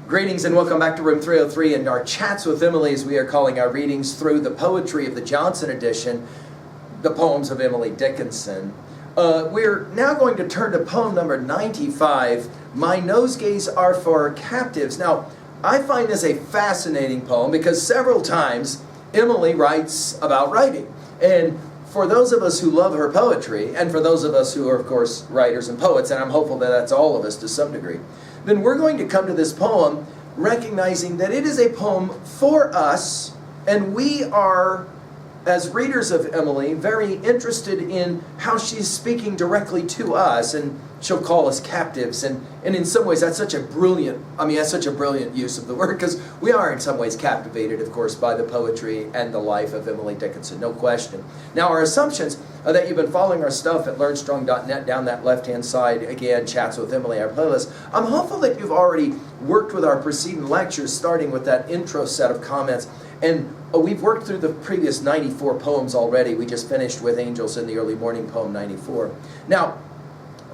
Greetings and welcome back to Room 303 and our Chats with Emily, as we are calling our readings through the poetry of the Johnson edition, the poems of Emily Dickinson. We're now going to turn to poem number 95, My Nosegays Are for Captives. Now, I find this a fascinating poem because several times Emily writes about writing. And for those of us who love her poetry, and for those of us who are, of course, writers and poets, and I'm hopeful that that's all of us to some degree, then we're going to come to this poem recognizing that it is a poem for us, and we are, as readers of Emily, very interested in how she's speaking directly to us, and she'll call us captives, and in some ways that's such a brilliant, that's such a brilliant use of the word, because we are in some ways captivated, of course, by the poetry and the life of Emily Dickinson, no question. Now, our assumptions are that you've been following our stuff at learnstrong.net, down that left-hand side, again, Chats with Emily, our playlist. I'm hopeful that you've already worked with our preceding lectures, starting with that intro set of comments, and we've worked through the previous 94 poems already. We just finished with Angels in the Early Morning, poem 94. Now,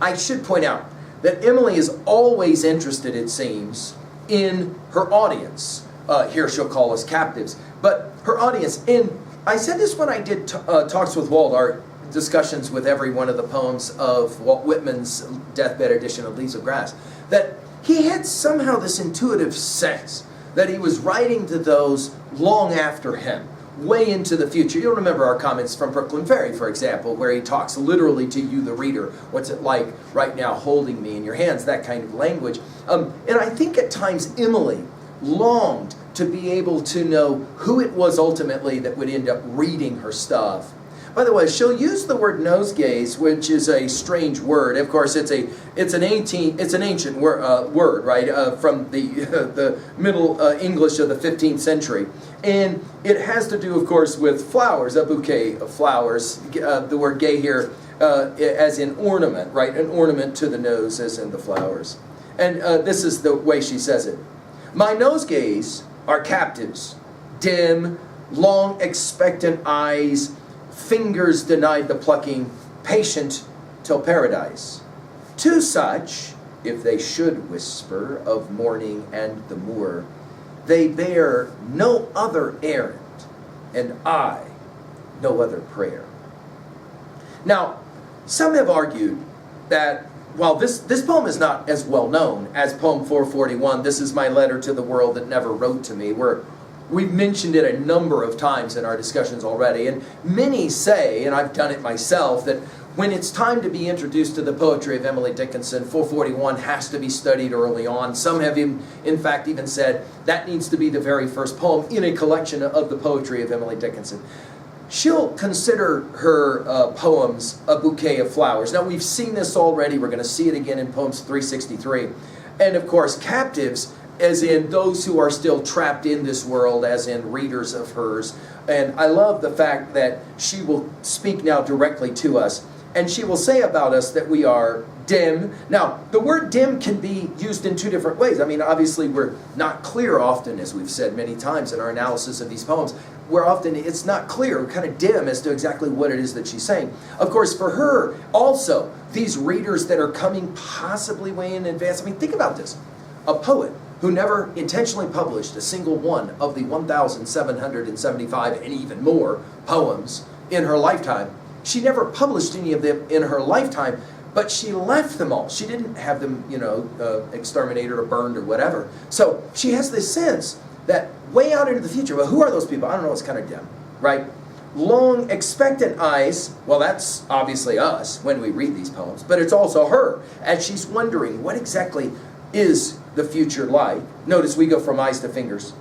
I should point out that Emily is always interested, it seems, in her audience. Here she'll call us captives, but her audience. And I said this when I did Talks with Walt, our discussions with every one of the poems of Walt Whitman's deathbed edition of Leaves of Grass, that he had somehow this intuitive sense that he was writing to those long after him, way into the future. You'll remember our comments from Brooklyn Ferry, for example, where he talks literally to you, the reader. What's it like right now holding me in your hands? That kind of language. And I think at times Emily longed to be able to know who it was ultimately that would end up reading her stuff. By the way, she'll use the word nosegays, which is a strange word. Of course, it's an ancient word, right, from the Middle English of the 15th century, and it has to do, of course, with flowers, a bouquet of flowers. The word gay here, as in ornament, right, an ornament to the nose, as in the flowers. And this is the way she says it: My nosegays are captives, dim, long expectant eyes. Fingers denied the plucking, patient till paradise. To such, if they should whisper of morning and the moor, they bear no other errand, and I no other prayer. Now, some have argued that while this poem is not as well known as poem 441, This is my letter to the world that never wrote to me, we've mentioned it a number of times in our discussions already, and many say, and I've done it myself, that when it's time to be introduced to the poetry of Emily Dickinson, 441 has to be studied early on. Some have, in fact, even said that needs to be the very first poem in a collection of the poetry of Emily Dickinson. She'll consider her poems a bouquet of flowers. Now, we've seen this already. We're going to see it again in poems 363. And, of course, captives, as in those who are still trapped in this world, as in readers of hers. And I love the fact that she will speak now directly to us, and she will say about us that we are dim. Now, the word dim can be used in two different ways. Obviously, we're not clear often, as we've said many times in our analysis of these poems, where often it's not clear, we're kind of dim as to exactly what it is that she's saying. Of course, for her, also, these readers that are coming possibly way in advance. Think about this. A poet who never intentionally published a single one of the 1,775 and even more poems in her lifetime. She never published any of them in her lifetime, but she left them all. She didn't have them, exterminated or burned or whatever. So she has this sense that way out into the future, well, who are those people? I don't know, it's kind of dim, right? Long expectant eyes, well, that's obviously us when we read these poems, but it's also her, as she's wondering what exactly is the future like. Notice we go from eyes to fingers.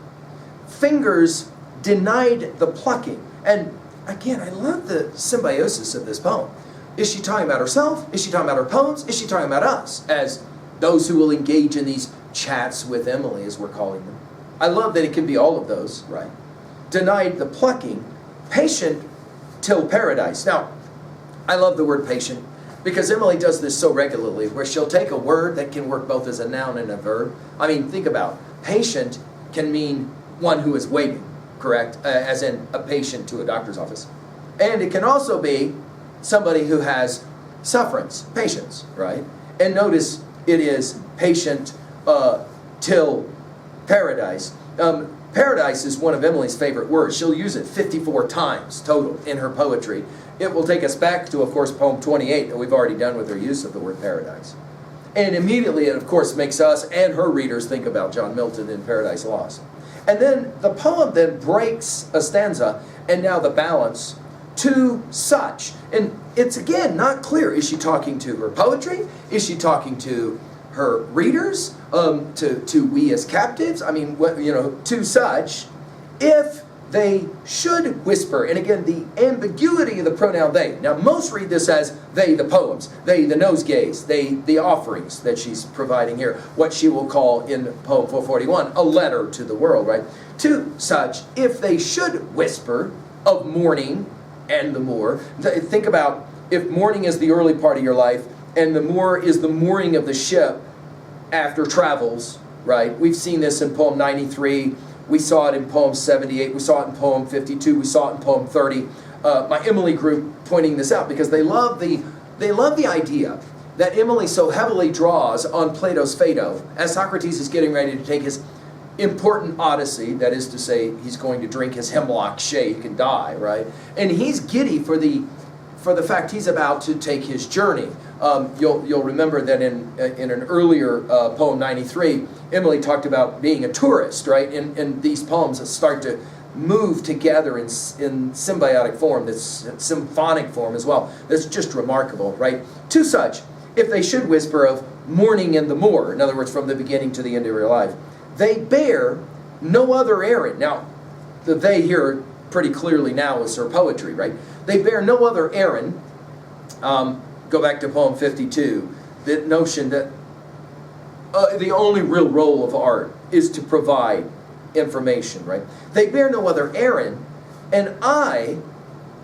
Fingers denied the plucking. And again, I love the symbiosis of this poem. Is she talking about herself? Is she talking about her poems? Is she talking about us as those who will engage in these chats with Emily, as we're calling them? I love that it can be all of those, right? Denied the plucking, patient till paradise. Now, I love the word patient, because Emily does this so regularly, where she'll take a word that can work both as a noun and a verb. Think about, patient can mean one who is waiting, correct? As in a patient to a doctor's office. And it can also be somebody who has sufferance, patience, right? And notice it is patient till Paradise. Paradise is one of Emily's favorite words. She'll use it 54 times total in her poetry. It will take us back to, of course, poem 28 that we've already done with her use of the word paradise. And immediately it, of course, makes us and her readers think about John Milton in Paradise Lost. And then the poem then breaks a stanza, and now the balance, to such. And it's, again, not clear. Is she talking to her poetry? Is she talking to her readers? To we as captives? I mean, what, to such, if they should whisper. And again, the ambiguity of the pronoun they. Now, most read this as they, the poems, they, the nosegays, they, the offerings that she's providing here. What she will call in poem 441, a letter to the world, right? To such, if they should whisper of mourning and the moor. Think about if mourning is the early part of your life and the moor is the mooring of the ship after travels, right? We've seen this in poem 93. We saw it in poem 78. We saw it in poem 52. We saw it in poem 30. My Emily group pointing this out because they love the idea that Emily so heavily draws on Plato's Phaedo as Socrates is getting ready to take his important odyssey, that is to say, he's going to drink his hemlock shake and die, right? And he's giddy for the fact he's about to take his journey. You'll remember that in an earlier poem 93, Emily talked about being a tourist, right? And these poems start to move together in symbiotic form, this symphonic form as well. That's just remarkable, right? To such, if they should whisper of mourning in the moor, in other words, from the beginning to the end of your life, they bear no other errand. Now, the they here pretty clearly now is her poetry, right? They bear no other errand. Go back to poem 52, the notion that the only real role of art is to provide information, right? They bear no other errand, and I,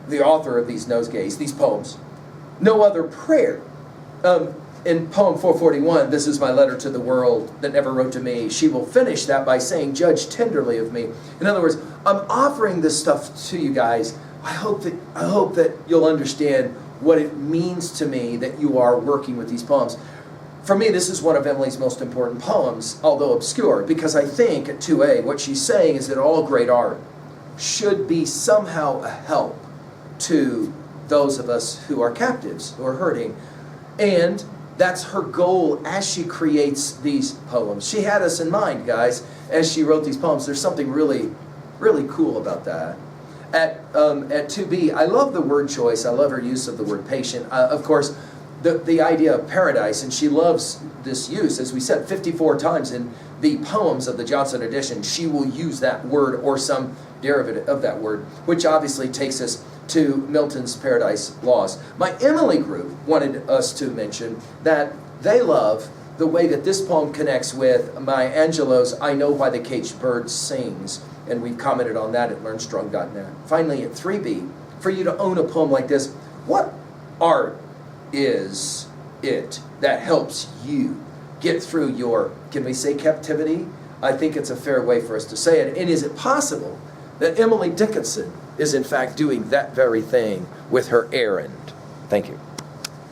the author of these nosegays, these poems, no other prayer. In poem 441, this is my letter to the world that never wrote to me. She will finish that by saying, judge tenderly of me. In other words, I'm offering this stuff to you guys. I hope that you'll understand what it means to me that you are working with these poems. For me, this is one of Emily's most important poems, although obscure, because I think at 2a, what she's saying is that all great art should be somehow a help to those of us who are captives, who are hurting. And that's her goal as she creates these poems. She had us in mind, guys, as she wrote these poems. There's something really, really cool about that. At 2b, I love the word choice. I love her use of the word patient. Of course, the idea of paradise, and she loves this use. As we said, 54 times in the poems of the Johnson edition, she will use that word or some derivative of that word, which obviously takes us to Milton's Paradise Lost. My Emily group wanted us to mention that they love the way that this poem connects with Maya Angelou's I Know Why the Caged Bird Sings, and we've commented on that at learnstrong.net. Finally, at 3b, for you to own a poem like this, what art is it that helps you get through your, can we say captivity? I think it's a fair way for us to say it. And is it possible that Emily Dickinson is in fact doing that very thing with her errand? Thank you.